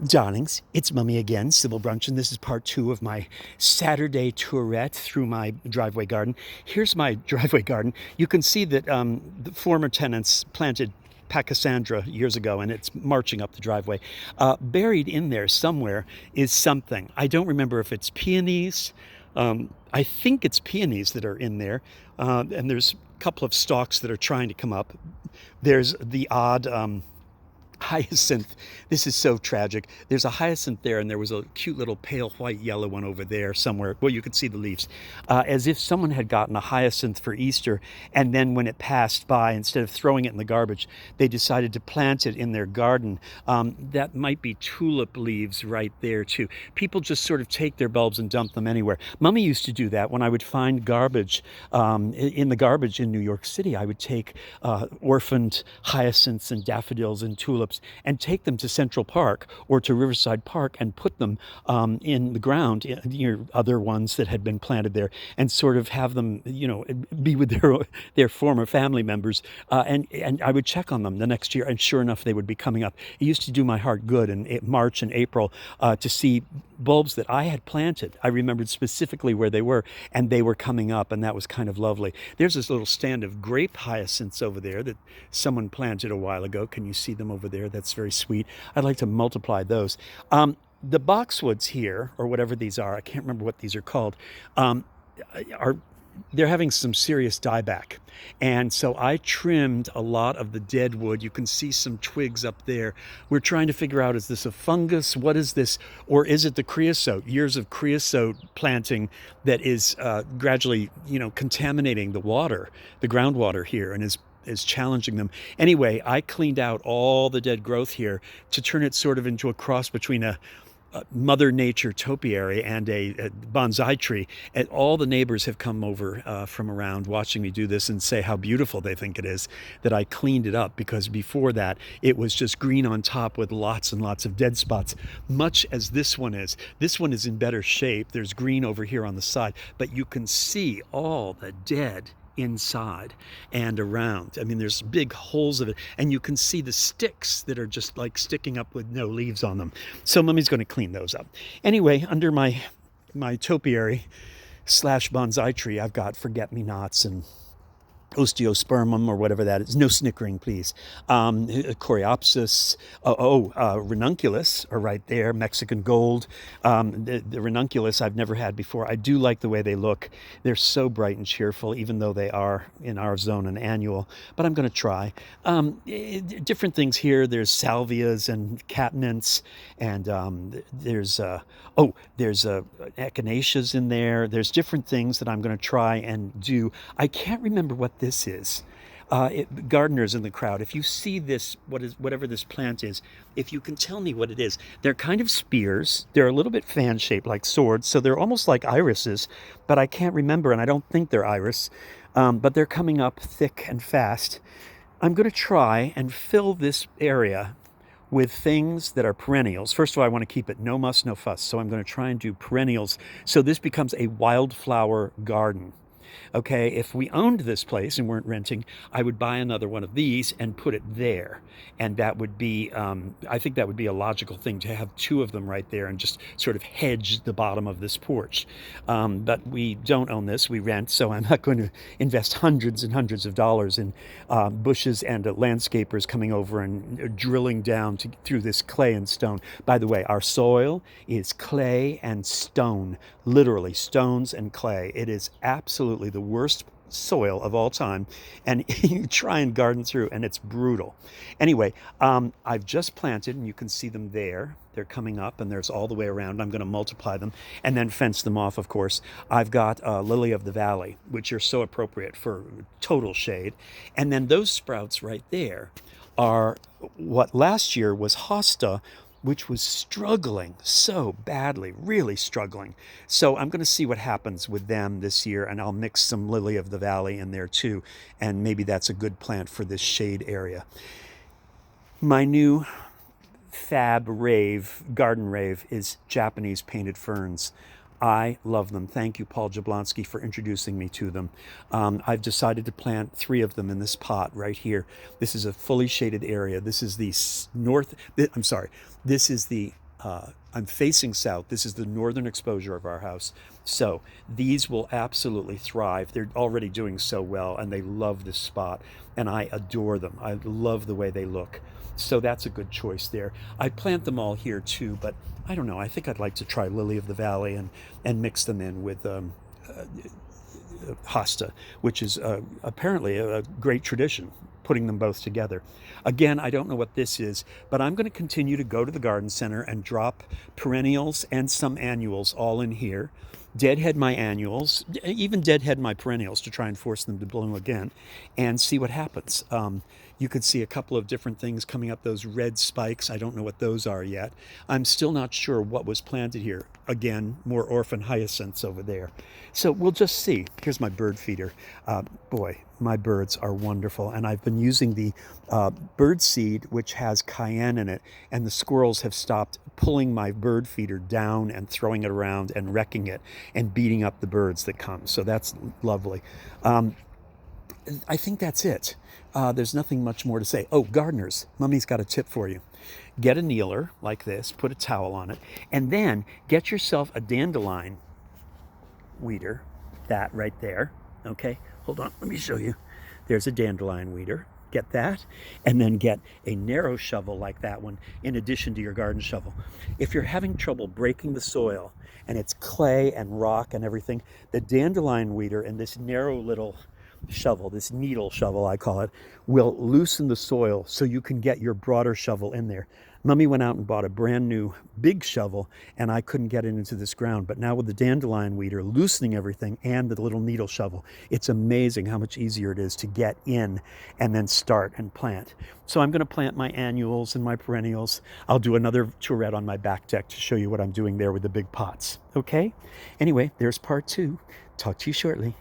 Darlings, it's Mummy again, Sybil Brunch, and this is part two of my Saturday tourette through my driveway garden. Here's my driveway garden. You can see that the former tenants planted Pachysandra years ago, and it's marching up the driveway. Buried in there somewhere is something. I don't remember if it's peonies. I think it's peonies that are in there, and there's a couple of stalks that are trying to come up. There's the odd hyacinth. This is so tragic. There's a hyacinth there, and there was a cute little pale white yellow one over there somewhere. Well, you could see the leaves. As if someone had gotten a hyacinth for Easter, and then when it passed by, instead of throwing it in the garbage, they decided to plant it in their garden. That might be tulip leaves right there, too. People just sort of take their bulbs and dump them anywhere. Mummy used to do that when I would find garbage in the garbage in New York City. I would take orphaned hyacinths and daffodils and tulips and take them to Central Park or to Riverside Park and put them in the ground near other ones that had been planted there, and sort of have them, be with their former family members. And I would check on them the next year, and sure enough, they would be coming up. It used to do my heart good in March and April to see bulbs that I had planted. I remembered specifically where they were, and they were coming up, and that was kind of lovely. There's this little stand of grape hyacinths over there that someone planted a while ago. Can you see them over there? That's very sweet. I'd like to multiply those. The boxwoods here, or whatever these are, I can't remember what these are called, are they're having some serious dieback. And so I trimmed a lot of the dead wood. You can see some twigs up there. We're trying to figure out, is this a fungus? What is this? Or is it the creosote? Years of creosote planting that is gradually, contaminating the water, the groundwater here, and is challenging them. Anyway, I cleaned out all the dead growth here to turn it sort of into a cross between a Mother Nature topiary and a bonsai tree. And all the neighbors have come over from around watching me do this and say how beautiful they think it is that I cleaned it up, because before that it was just green on top with lots and lots of dead spots, much as this one is. This one is in better shape. There's green over here on the side, but you can see all the dead inside and around. I mean, there's big holes of it, and you can see the sticks that are just like sticking up with no leaves on them. So Mummy's going to clean those up. Anyway, under my topiary slash bonsai tree, I've got forget-me-nots and osteospermum, or whatever that is. No snickering, please. Coreopsis, ranunculus are right there. Mexican gold. The ranunculus I've never had before. I do like the way they look. They're so bright and cheerful, even though they are in our zone an annual. But I'm going to try. Different things here. There's salvias and catmints, and there's echinaceas in there. There's different things that I'm going to try and do. I can't remember what this is. Gardeners in the crowd, if you see this, whatever this plant is, if you can tell me what it is. They're kind of spears. They're a little bit fan-shaped like swords, so they're almost like irises, but I can't remember, and I don't think they're iris. But they're coming up thick and fast. I'm going to try and fill this area with things that are perennials. First of all, I want to keep it no muss, no fuss, so I'm going to try and do perennials. So this becomes a wildflower garden. Okay, if we owned this place and weren't renting, I would buy another one of these and put it there. And that would be, I think that would be a logical thing, to have two of them right there and just sort of hedge the bottom of this porch. But we don't own this, we rent, so I'm not going to invest hundreds and hundreds of dollars in bushes and landscapers coming over and drilling down through this clay and stone. By the way, our soil is clay and stone, literally stones and clay. It is absolutely the worst soil of all time, and you try and garden through, and it's brutal. Anyway, I've just planted, and you can see them there. They're coming up, and there's all the way around. I'm going to multiply them and then fence them off, of course. I've got lily of the valley, which are so appropriate for total shade. And then those sprouts right there are what last year was hosta, which was struggling so badly, really struggling. So I'm going to see what happens with them this year, and I'll mix some lily of the valley in there too, and maybe that's a good plant for this shade area. My new garden rave, is Japanese painted ferns. I love them. Thank you, Paul Jablonski, for introducing me to them. I've decided to plant 3 of them in this pot right here. This is a fully shaded area. This is the this is the I'm facing south. This is the northern exposure of our house. So these will absolutely thrive. They're already doing so well, and they love this spot, and I adore them. I love the way they look. So that's a good choice there. I plant them all here too, but I don't know. I think I'd like to try lily of the valley and mix them in with hosta, which is apparently a great tradition, putting them both together. Again, I don't know what this is, but I'm going to continue to go to the garden center and drop perennials and some annuals all in here. Deadhead my annuals, even deadhead my perennials to try and force them to bloom again, and see what happens. You could see a couple of different things coming up, those red spikes. I don't know what those are yet. I'm still not sure what was planted here. Again, more orphan hyacinths over there. So we'll just see. Here's my bird feeder. Boy, my birds are wonderful. And I've been using the bird seed, which has cayenne in it, and the squirrels have stopped pulling my bird feeder down and throwing it around and wrecking it and beating up the birds that come. So that's lovely. I think that's it. There's nothing much more to say. Oh, gardeners, Mummy's got a tip for you. Get a kneeler like this, put a towel on it, and then get yourself a dandelion weeder, that right there. Okay, hold on, let me show you. There's a dandelion weeder. Get that, and then get a narrow shovel like that one in addition to your garden shovel. If you're having trouble breaking the soil and it's clay and rock and everything, the dandelion weeder and this narrow little shovel, this needle shovel I call it, will loosen the soil so you can get your broader shovel in there. Mummy went out and bought a brand new big shovel, and I couldn't get it into this ground. But now with the dandelion weeder loosening everything and the little needle shovel, it's amazing how much easier it is to get in and then start and plant. So I'm going to plant my annuals and my perennials. I'll do another tourette on my back deck to show you what I'm doing there with the big pots. Okay? Anyway, there's part 2. Talk to you shortly.